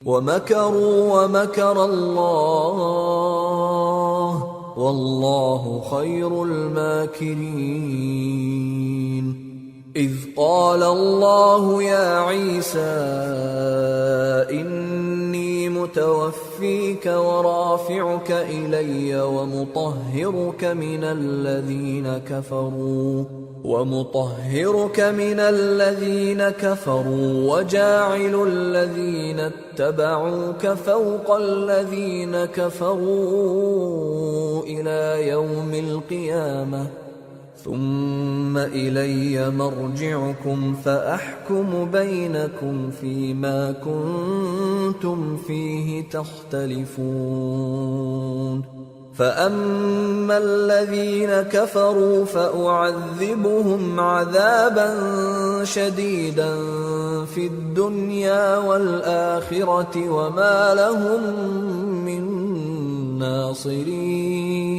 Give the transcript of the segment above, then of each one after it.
वमकरू वमकर अल्लाह वल्लाहु खैरुल माकिरीन। Is क़ाल अल्लाहु या ईसा इन्नी मुतवफ़्फ़ीक वराफ़िउक इलय्य वमुطهرك من الذين كفروا وجاعل الذين اتبعوك فوق الذين كفروا إلى يوم القيامة ثم إلي مرجعكم فأحكم بينكم فيما كنتم فيه تختلفون فأما الذين كفروا فأعذبهم عذابا شديدا في الدنيا والآخرة وما لهم من ناصرين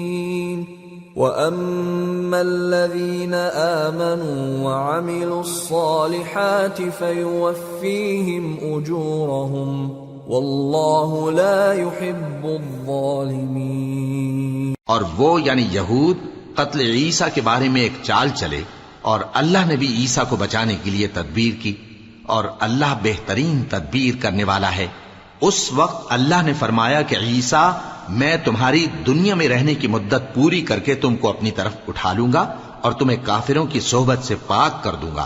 وأما الذين آمنوا وعملوا الصالحات فيوفيهم أجورهم वल्लाहु ला युहिब्बुज़्ज़ालिमीन। और वो यानी यहूद कत्ल ईसा के बारे में एक चाल चले और अल्लाह ने भी ईसा को बचाने के लिए तदबीर की और अल्लाह बेहतरीन तदबीर करने वाला है। उस वक्त अल्लाह ने फरमाया कि ईसा, मैं तुम्हारी दुनिया में रहने की मुद्दत पूरी करके तुमको अपनी तरफ उठा लूंगा और तुम्हें काफिरों की सोहबत से पाक कर दूंगा,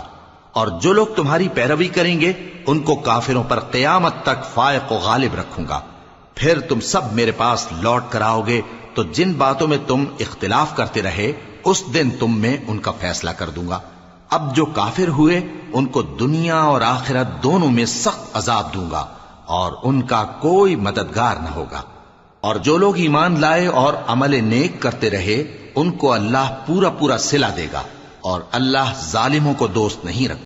और जो लोग तुम्हारी पैरवी करेंगे उनको काफिरों पर क़यामत तक फायक व गालिब रखूंगा। फिर तुम सब मेरे पास लौट कर आओगे तो जिन बातों में तुम इख्तिलाफ करते रहे उस दिन तुम में उनका फैसला कर दूंगा। अब जो काफिर हुए उनको दुनिया और आखिरत दोनों में सख्त अजाब दूंगा और उनका कोई मददगार न होगा। और जो लोग ईमान लाए और अमल नेक करते रहे उनको अल्लाह पूरा पूरा सिला देगा और अल्लाह जालिमों को दोस्त नहीं रखता।